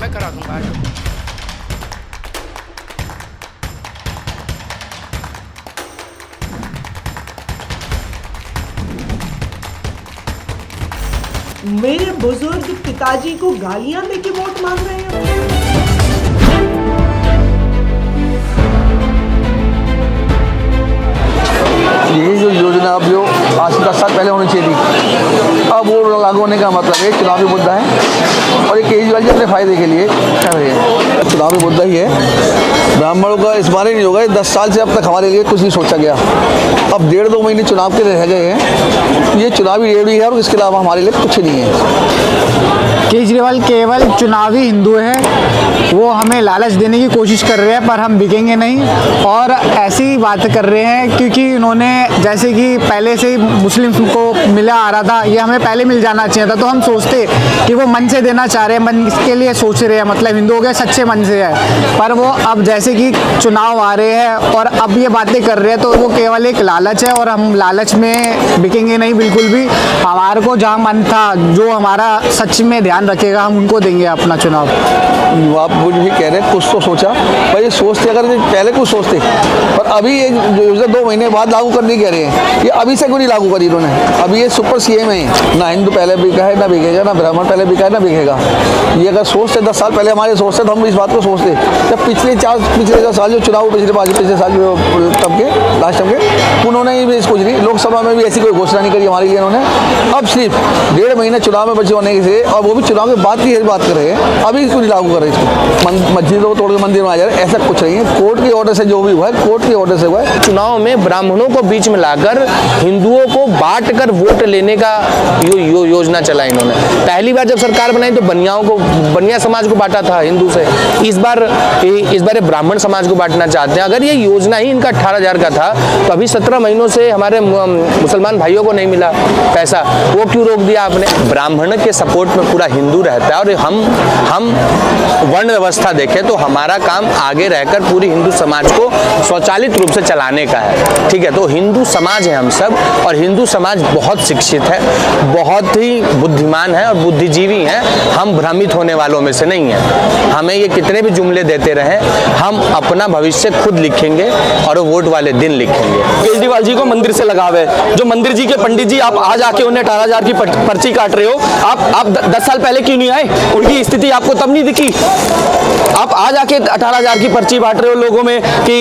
मैं करा दूंगा। मेरे बुजुर्ग पिताजी को गालियां देके वोट मांग रहे हैं। ये जो योजना अब जो आज से 10 साल पहले होनी चाहिए थी, अब वो लागू होने का मतलब एक चुनावी मुद्दा है और ये केजरीवाल जी अपने फायदे के लिए कर रहे हैं। चुनावी मुद्दा ही है, ब्राह्मणों का इस बार ही नहीं होगा। 10 साल से अब तक हमारे लिए कुछ नहीं सोचा गया। अब 1.5-2 महीने चुनाव के रह गए हैं, ये चुनावी रेडी है और इसके अलावा हमारे लिए कुछ नहीं है। केजरीवाल केवल चुनावी हिंदू है, वो हमें लालच देने की कोशिश कर रहे हैं, पर हम बिकेंगे नहीं। और ऐसी बात कर रहे हैं क्योंकि इन्होंने जैसे कि पहले से ही मुस्लिम को मिला आ रहा था, ये हमें पहले मिल जाना चाहिए था। तो हम सोचते कि वो मन से देना चाह रहे हैं, मन के लिए सोच रहे हैं, मतलब हिंदू हो गए सच्चे मन से है। पर वो अब जैसे कि चुनाव आ रहे हैं और अब ये बातें कर रहे हैं, तो वो केवल एक लालच है और हम लालच में बिकेंगे नहीं बिल्कुल भी। हमारे को जहाँ मन था, जो हमारा सच में ध्यान रखेगा, हम उनको देंगे अपना चुनाव। आप मुझे भी कह रहे हैं कुछ तो सोचा भाई, ये सोचते अगर पहले कुछ सोचते, पर अभी ये योजना 2 महीने बाद लागू करने कह रहे हैं, ये अभी से क्यों नहीं लागू करी इन्होंने। अभी ये सुपर सीएम है, ना हिंदू पहले बिका है, ना बिकेगा, ना ब्राह्मण पहले बिका है, ना बिकेगा। ये अगर सोचते 10 साल पहले हमारे सोचते तो हम इस बात को सोचते। जब पिछले 4 साल जो चुनाव पिछले साल जो तब के लास्ट टाइम के, उन्होंने भी कुछ नहीं, लोकसभा में भी ऐसी कोई घोषणा नहीं करी हमारे लिए उन्होंने। अब सिर्फ 1.5 महीने चुनाव में बचे होने से, और वो भी चुनाव के बाद की बात कर रहे हैं, अभी क्यों नहीं लागू कर रहे इसको। मस्जिदों को तोड़ के मंदिर में आ जा रहे, ऐसा कुछ नहीं है। कोर्ट के ऑर्डर से जो भी हुआ है, कोर्ट के ऑर्डर से हुआ है। चुनाव में ब्राह्मणों को बीच में लाकर हिंदुओं को बांट कर वोट लेने का योजना चला इन्होंने। पहली बार जब सरकार बनाई तो बनिया समाज को बांटा था हिंदू से, इस बार ब्राह्मण समाज को बांटना चाहते हैं। अगर ये योजना ही इनका 18,000 का था तो अभी 17 महीनों से हमारे मुसलमान भाइयों को नहीं मिला पैसा, वो क्यों रोक दिया आपने। ब्राह्मण के सपोर्ट में पूरा हिंदू रहता है और हम वर्ण व्यवस्था देखें तो हमारा काम आगे रहकर पूरी हिंदू समाज को स्वचालित रूप से चलाने का है, ठीक है। तो हिंदू समाज है हम सब, और हिंदू समाज बहुत शिक्षित है, बहुत ही बुद्धिमान है और बुद्धिजीवी हैं। हम भ्रमित होने वालों में से नहीं हैं। हमें ये कितने भी जुमले देते रहे, हम अपना भविष्य खुद लिखेंगे और वोट वाले दिन लिखेंगे। केजरीवाल जी को मंदिर से लगाव है, जो मंदिर जी के पंडित जी आप आज आके उन्हें 18,000 की पर्ची काट रहे हो। आप 10 साल पहले क्यों नहीं आए? उनकी स्थिति आपको तब नहीं दिखी? आप आज आके 18,000 की पर्ची बांट रहे हो लोगों में कि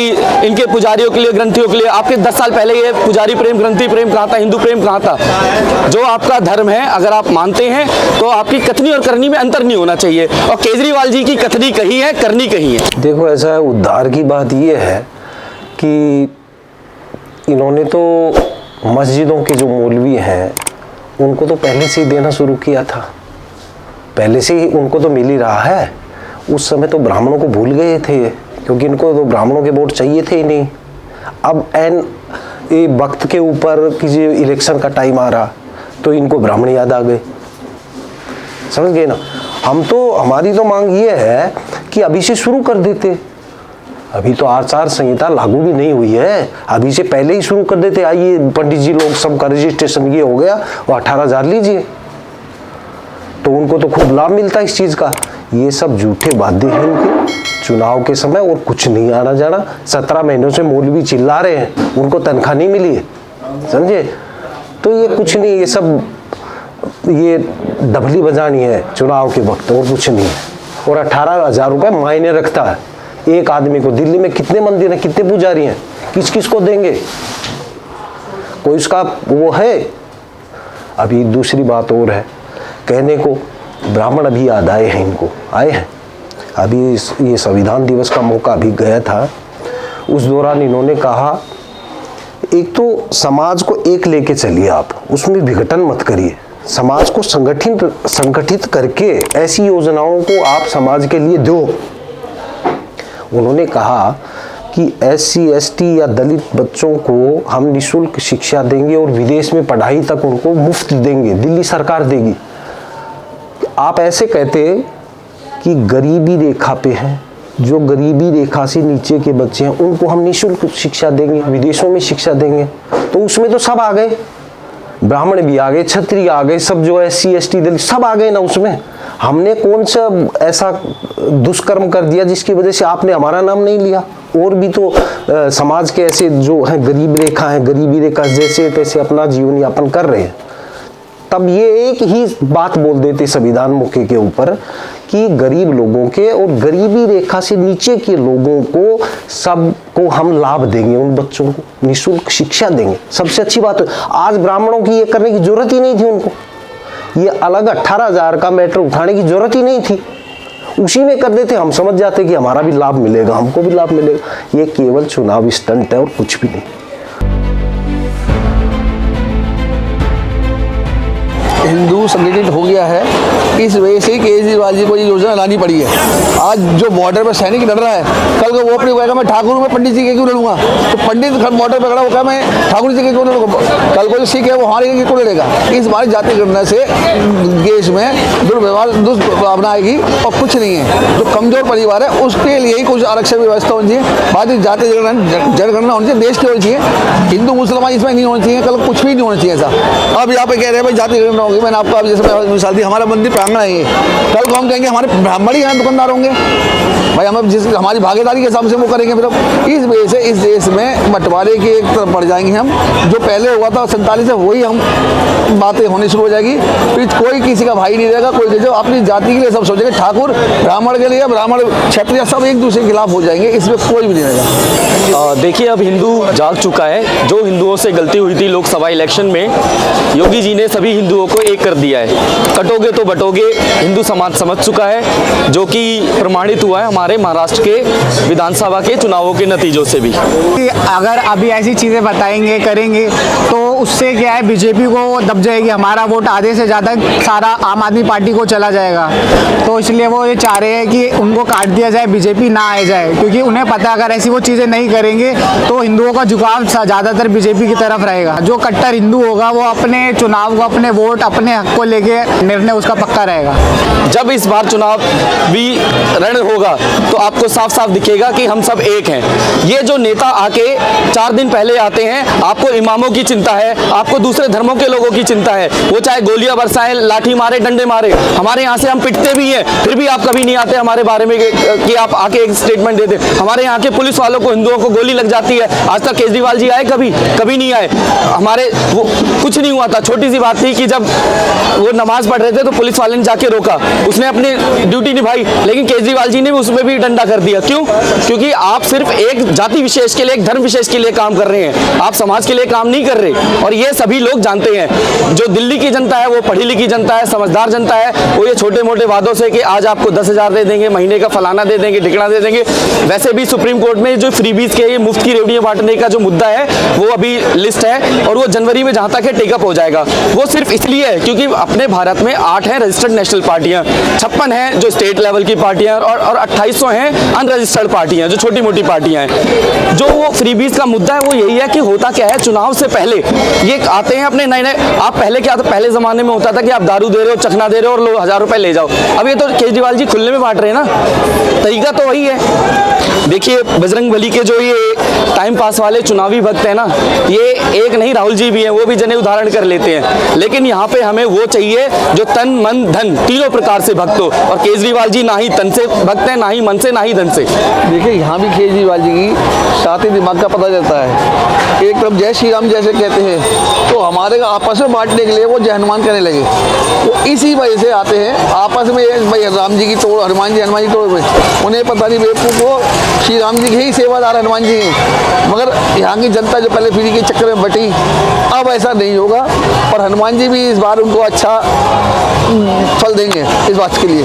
इनके पुजारियों के लिए, ग्रंथियों के लिए। आपके 10 साल पहले ये पुजारी प्रेम, ग्रंथि प्रेम कहाँ था, हिंदू प्रेम कहाँ था? जो आपका धर्म है, अगर आप मानते हैं तो आपकी कथनी और करनी में अंतर नहीं होना चाहिए। और केजरीवाल जी की कथनी कही है, करनी कही है। देखो, ऐसा है, उद्धार की बात ये है कि इन्होंने तो मस्जिदों के जो मौलवी हैं उनको तो पहले से ही देना शुरू किया था, पहले से ही उनको तो मिल ही रहा है। उस समय तो ब्राह्मणों को भूल गए थे, क्योंकि इनको तो ब्राह्मणों के वोट चाहिए थे ही नहीं। अब ये वक्त के ऊपर किसी इलेक्शन का टाइम आ रहा तो इनको ब्राह्मण याद आ गए, समझ गए ना। हमारी तो मांग ये है कि अभी से शुरू कर देते। अभी तो आचार संहिता लागू भी नहीं हुई है, अभी से पहले ही शुरू कर देते। आइए पंडित जी लोग सबका रजिस्ट्रेशन ये हो गया, वो 18,000 लीजिए, तो उनको तो खूब लाभ मिलता है इस चीज का। ये सब झूठे वादे हैं इनके चुनाव के समय, और कुछ नहीं आना जाना। 17 महीनों से मौलवी चिल्ला रहे हैं, उनको तनख्वाह नहीं मिली है, समझे। तो ये कुछ नहीं, ये सब ये डबली बजानी है चुनाव के वक्त, और कुछ नहीं है। और 18,000 रुपये मायने रखता है एक आदमी को। दिल्ली में कितने मंदिर हैं, कितने पुजारी हैं, किस किस को देंगे? कोई उसका वो है। अभी दूसरी बात और है कहने को, ब्राह्मण अभी याद आए हैं, इनको आए हैं। अभी ये संविधान दिवस का मौका अभी गया था, उस दौरान इन्होंने कहा, एक तो समाज को एक लेके चलिए आप, उसमें विघटन मत करिए। समाज को संगठित करके ऐसी योजनाओं को आप समाज के लिए दो। उन्होंने कहा कि SC ST या दलित बच्चों को हम निःशुल्क शिक्षा देंगे और विदेश में पढ़ाई तक उनको मुफ्त देंगे, दिल्ली सरकार देगी। आप ऐसे कहते कि गरीबी रेखा पे हैं, जो गरीबी रेखा से नीचे के बच्चे हैं उनको हम निःशुल्क शिक्षा देंगे, विदेशों में शिक्षा देंगे। तो उसमें तो सब आ गए, ब्राह्मण भी आ गए, क्षत्रिय आ गए, सब जो SC ST दलित सब आ गए ना उसमें। हमने कौन सा ऐसा दुष्कर्म कर दिया जिसकी वजह से आपने हमारा नाम नहीं लिया? और भी तो समाज के ऐसे जो हैं गरीब रेखा हैं, गरीबी रेखा जैसे तैसे अपना जीवन यापन कर रहे हैं, तब ये एक ही बात बोल देते संविधान मुखी के ऊपर कि गरीब लोगों के और गरीबी रेखा से नीचे के लोगों को सबको हम लाभ देंगे, उन बच्चों को निःशुल्क शिक्षा देंगे। सबसे अच्छी बात, आज ब्राह्मणों की ये करने की जरूरत ही नहीं थी उनको, ये अलग 18,000 का मैटर उठाने की जरूरत ही नहीं थी, उसी में कर देते, हम समझ जाते कि हमारा भी लाभ मिलेगा, हमको भी लाभ मिलेगा। ये केवल चुनाव स्टंट है और कुछ भी नहीं। हिंदू संगठित हो गया है, इस वजह से केजरीवाल जी को ये योजना लानी पड़ी है। आज जो बॉर्डर पर सैनिक लड़ रहा है, कल को वो अपनी कहेगा मैं ठाकुर में पंडित जी के क्यों लड़ूंगा, तो पंडित बॉर्डर पर खड़ा होगा मैं ठाकुर जी के क्यों लड़ूंगा, कल को जो सिख है वो हमारे के क्यों लड़ेगा। इस बार जाति गणना से देश में दुर्व्यवहार दुष्भावना आएगी और कुछ नहीं है। जो कमजोर परिवार है उसके लिए ही कुछ आरक्षण व्यवस्था होनी चाहिए, बाद में जाति जनगणना होनी चाहिए, देश की होनी चाहिए। हिंदू मुसलमान इसमें नहीं होनी चाहिए, कल कुछ भी नहीं होना चाहिए ऐसा। अब यहाँ पे कह रहे हैं भाई जाति गणना होगी, मैंने आपको अभी जैसे मिसाल दी, हमारा मंदिर प्रांगण है ये, कल को हम कहेंगे हमारे ब्राह्मण ही यहाँ दुकानदार होंगे, भाई हम जिस हमारी भागीदारी के हिसाब से वो करेंगे। फिर इस वजह से इस देश में बंटवारे की एक तरफ पड़ जाएंगे हम, जो पहले हुआ था 47 से वही हम बातें होनी शुरू हो जाएगी। फिर कोई किसी का भाई नहीं रहेगा, कोई जो अपनी जाति के लिए सब सोचेंगे, ठाकुर ब्राह्मण के लिए, ब्राह्मण क्षत्रिय सब एक दूसरे के खिलाफ हो जाएंगे, इसमें कोई भी नहीं रहेगा। देखिए अब हिंदू जाग चुका है। जो हिंदुओं से गलती हुई थी लोकसभा इलेक्शन में, योगी जी ने सभी हिंदुओं को एक कर दिया है। कटोगे तो बटोगे, हिंदू समाज समझ चुका है, जो कि प्रमाणित हुआ है हमारे महाराष्ट्र के विधानसभा के चुनावों के नतीजों से भी। अगर अभी ऐसी चीज़ें बताएंगे करेंगे तो उससे क्या है, बीजेपी को दब जाएगी, हमारा वोट आधे से ज़्यादा सारा आम आदमी पार्टी को चला जाएगा। तो इसलिए वो ये चाह रहे हैं कि उनको काट दिया जाए, बीजेपी ना आ जाए, क्योंकि उन्हें पता है अगर ऐसी वो चीज़ें नहीं करेंगे तो हिंदुओं का झुकाव ज़्यादातर बीजेपी की तरफ रहेगा। जो कट्टर हिंदू होगा वो अपने चुनाव को, अपने वोट, अपने हक को लेके निर्णय उसका पक्का रहेगा। जब इस बार चुनाव भी रण होगा तो आपको साफ साफ दिखेगा कि हम सब एक हैं। ये जो नेता आके 4 दिन पहले आते हैं, आपको इमामों की चिंता है, आपको दूसरे धर्मों के लोगों की चिंता है, वो चाहे गोलियां बरसाएं, लाठी मारे, डंडे मारे, हमारे यहाँ से हम पिटते भी हैं, फिर भी आप कभी नहीं आते हमारे बारे में कि आप आके एक स्टेटमेंट देते। हमारे यहाँ के पुलिस वालों को, हिंदुओं को गोली लग जाती है, आज तक केजरीवाल जी आए कभी नहीं आए। हमारे वो कुछ नहीं हुआ था, छोटी सी बात थी कि जब वो नमाज पढ़ रहे थे तो पुलिस वाले ने जाके रोका, उसने अपनी ड्यूटी निभाई, लेकिन केजरीवाल जी ने भी उसमें भी डंडा कर दिया। क्यों? क्योंकि आप सिर्फ एक जाति विशेष के लिए, एक धर्म विशेष के लिए काम कर रहे हैं, आप समाज के लिए काम नहीं कर रहे। और ये सभी लोग जानते हैं। जो दिल्ली की जनता है वो पढ़ी लिखी जनता है, समझदार जनता है, वो ये छोटे मोटे वादों से कि आज आपको 10,000 दे देंगे, महीने का फलाना दे देंगे, ठिकाना दे देंगे। वैसे भी सुप्रीम कोर्ट में जो फ्रीबीज के, ये मुफ्त की रेवड़ियां बांटने का जो मुद्दा है वो अभी लिस्ट है और वो जनवरी में जहां तक है टेकअप हो जाएगा। वो सिर्फ इसलिए है क्योंकि अपने भारत में 8 हैं रजिस्टर्ड नेशनल पार्टियां, 56 हैं जो स्टेट लेवल की पार्टियां और 2800 हैं अनरजिस्टर्ड पार्टियां, जो छोटी मोटी पार्टियां हैं। जो वो फ्रीबीज का मुद्दा है वो यही है कि होता क्या है, चुनाव से पहले ये आते हैं अपने नए, आप पहले क्या था, पहले जमाने में होता था कि आप दारू दे रहे हो, चखना दे रहे हो और लो 1000 रुपए ले जाओ। अब ये तो केजरीवाल जी खुले में बांट रहे हैं ना, तरीका तो वही है। देखिए बजरंगबली के जो ये टाइम पास वाले चुनावी भक्त हैं ना, ये एक नहीं, राहुल जी भी हैं, वो भी जने उदाहरण कर लेते हैं। लेकिन यहाँ पे हमें वो चाहिए जो तन मन धन तीनों प्रकार से भक्त हो, और केजरीवाल जी ना ही तन से भक्त हैं, ना ही मन से, ना ही धन से। देखिए यहाँ भी केजरीवाल जी की साथी दिमाग का पता चलता है। एक तरफ जय श्री राम जैसे कहते हैं, तो हमारे आपस में बांटने के लिए वो जय हनुमान कहने लगे। वो इसी वजह से आते हैं आपस में, भाई राम जी की तोड़, हनुमान जी तोड़, उन्हें पता नहीं बेवकूफ़ को श्री राम जी के ही सेवादार हनुमान जी हैं। मगर यहाँ की जनता जो पहले फ्री के चक्कर में बटी, अब ऐसा नहीं होगा और हनुमान जी भी इस बार उनको अच्छा फल देंगे इस बात के लिए।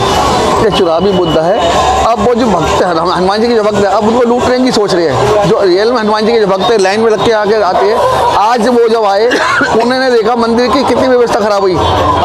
ये चुनावी मुद्दा है। अब वो जो भक्त है हनुमान जी के जो भक्त है, अब उनको लूटने की सोच रहे हैं। जो रियल में हनुमान जी के जो भक्त है लाइन में लग के आगे आते हैं, आज वो जब आए उन्होंने देखा मंदिर की कितनी व्यवस्था खराब हुई।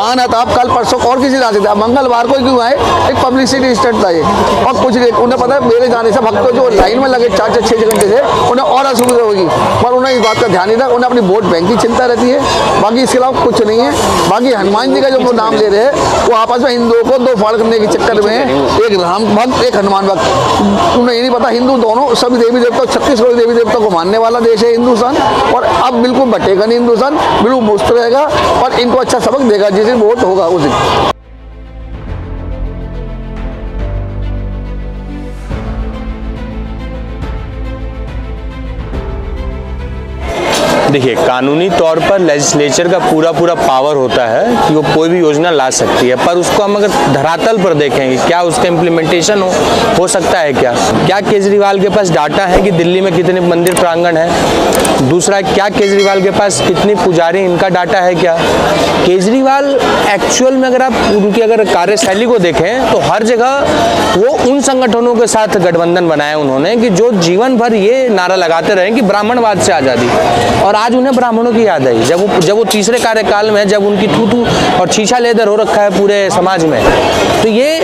आना था आप कल परसों और किसी आ सकते, मंगलवार को क्यों आए, एक पब्लिसिटी स्टंट था ये। और कुछ नहीं, उन्हें पता है मेरे जाने से भक्त जो लाइन में लगे 4-6 घंटे से, उन्हें और असुविधा होगी, पर उन्हें इस बात का ध्यान नहीं था। उन्हें अपनी वोट बैंक की चिंता रहती है, बाकी इसके अलावा कुछ नहीं है। बाकी हनुमान जी का जो वो नाम ले रहे हैं, वो आपस में हिंदुओं को दो फाड़ करने के चक्कर में, एक राम भक्त एक हनुमान भक्त। उन्हें ये नहीं पता हिंदू दोनों सभी देवी देवता, 36 करोड़ देवी देवता को मानने वाला देश है हिंदुस्तान। और अब बिल्कुल बटेगा नहीं हिंदुस्तान, बिल्कुल मुस्त रहेगा और इनको अच्छा सबक देगा जिस दिन वोट होगा उस दिन। देखिए, कानूनी तौर पर लेजिस्लेचर का पूरा पावर होता है कि वो कोई भी योजना ला सकती है, पर उसको हम अगर धरातल पर देखेंगे, क्या उसका इम्प्लीमेंटेशन हो सकता है क्या केजरीवाल के पास डाटा है कि दिल्ली में कितने मंदिर प्रांगण है? दूसरा, क्या केजरीवाल के पास कितनी पुजारी, इनका डाटा है क्या? केजरीवाल एक्चुअल में अगर आप उनकी अगर कार्यशैली को देखें तो हर जगह वो उन संगठनों के साथ गठबंधन बनाया उन्होंने कि जो जीवन भर ये नारा लगाते रहे कि ब्राह्मणवाद से आज़ादी, और आज उन्हें ब्राह्मणों की याद आई जब वो तीसरे कार्यकाल में, जब उनकी थू और छीछा लेदर हो रखा है पूरे समाज में। तो ये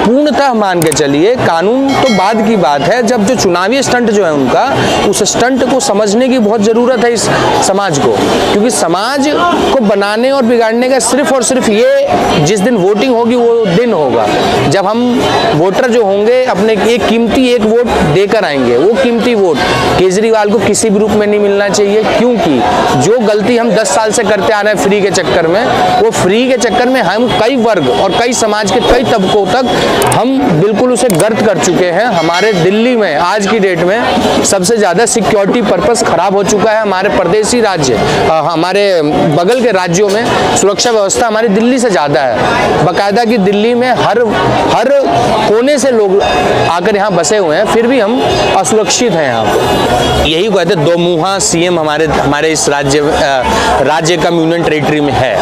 पूर्णतः मान के चलिए, कानून तो बाद की बात है, जब जो चुनावी स्टंट जो है उनका, उस स्टंट को समझने की बहुत ज़रूरत है इस समाज को, क्योंकि समाज को बनाने और बिगाड़ने का सिर्फ और सिर्फ ये जिस दिन वोटिंग होगी वो दिन होगा जब हम वोटर जो होंगे अपने एक कीमती एक वोट देकर आएंगे। वो कीमती वोट केजरीवाल को किसी भी रूप में नहीं मिलना चाहिए, क्योंकि जो गलती हम 10 साल से करते आ रहे हैं फ्री के चक्कर में, वो फ्री के चक्कर में हम कई वर्ग और कई समाज के कई तबकों तक हम बिल्कुल उसे गर्त कर चुके हैं। हमारे दिल्ली में आज की डेट में सबसे ज़्यादा सिक्योरिटी पर्पस खराब हो चुका है। हमारे परदेसी राज्य, हमारे बगल के राज्यों में सुरक्षा व्यवस्था हमारी दिल्ली से ज़्यादा है। बाकायदा कि दिल्ली में हर कोने से लोग आकर यहाँ बसे हुए हैं, फिर भी हम असुरक्षित हैं यहाँ पे। यही कहते दो मुहा सीएम हमारे इस राज्य का यूनियन टेरिटरी में है।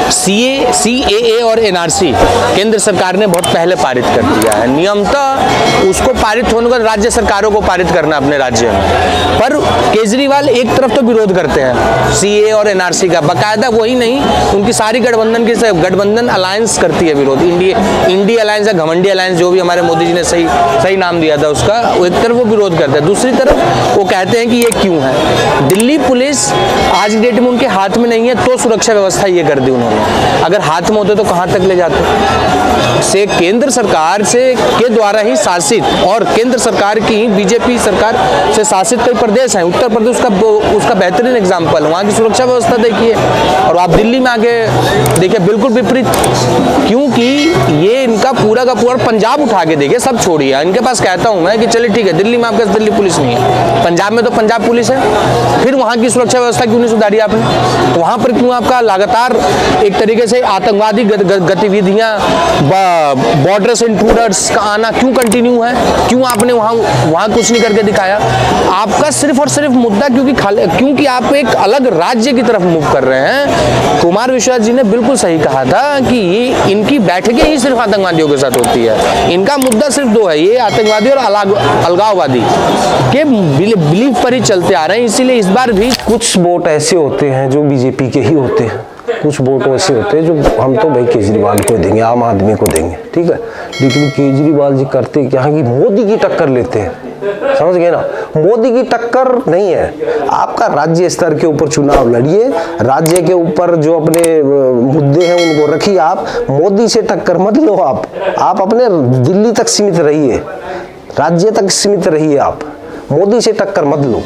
CAA और NRC केंद्र सरकार ने बहुत पहले पारित कर दिया है। नियमतः उसको पारित होने का राज्य सरकारों को पारित करना अपने राज्य में, पर केजरीवाल एक तरफ तो विरोध करते हैं CAA और NRC का, बाकायदा वही नहीं, उनकी सारी गठबंधन अलायंस करती है विरोध। इंडी अलायंस या घमंडी अलायंस, जो भी हमारे मोदी जी ने सही नाम दिया था उसका, वो एक तरफ वो विरोध करते हैं, दूसरी तरफ वो कहते हैं कि ये क्यों है। दिल्ली पुलिस आज की डेट में उनके हाथ में नहीं है, तो सुरक्षा व्यवस्था ये कर दी उन्होंने। अगर हाथ में होते तो कहां तक ले जाते? से केंद्र सरकार के द्वारा ही शासित और केंद्र सरकार की ही बीजेपी सरकार से शासित कई प्रदेश हैं। उत्तर प्रदेश उसका बेहतरीन एग्जाम्पल, वहाँ की सुरक्षा व्यवस्था देखिए, और आप दिल्ली में आके देखिए बिल्कुल विपरीत, क्योंकि ये इनका पूरा का पूरा पंजाब उठा के देखिए, सब छोड़िए। इनके पास कहता हूँ मैं कि चलिए ठीक है, दिल्ली में आपके पास दिल्ली पुलिस नहीं है, पंजाब में तो पंजाब पुलिस है, फिर वहाँ की सुरक्षा व्यवस्था क्यों नहीं सुधारी आपने? तो वहाँ पर क्यों आपका लगातार एक तरीके से आतंकवादी गतिविधियां, बॉर्डर से इंट्रूडर्स का आना क्यों कंटिन्यू है? क्यों आपने वहां कुछ नहीं करके दिखाया? आपका सिर्फ और सिर्फ मुद्दा क्योंकि आप एक अलग राज्य की तरफ मूव कर रहे हैं। कुमार विश्वास जी ने बिल्कुल सही कहा था कि ये इनकी बैठकें ही सिर्फ आतंकवादियों के साथ होती है। इनका मुद्दा सिर्फ दो है, ये आतंकवादी और अलगाववादी के बिलीफ पर ही चलते आ रहे हैं। इसीलिए इस बार भी कुछ वोट ऐसे होते हैं जो बीजेपी के ही होते हैं, कुछ वोट ऐसे होते हैं जो हम तो भाई केजरीवाल को देंगे, आम आदमी को देंगे, ठीक है। लेकिन केजरीवाल जी करते क्या है कि मोदी की टक्कर लेते हैं, समझ गए ना? मोदी की टक्कर नहीं है, आपका राज्य स्तर के ऊपर चुनाव लड़िए, राज्य के ऊपर जो अपने मुद्दे हैं उनको रखिए। आप मोदी से टक्कर मत लो, आप अपने दिल्ली तक सीमित रहिए, राज्य तक सीमित रहिए, आप मोदी से टक्कर मत लो।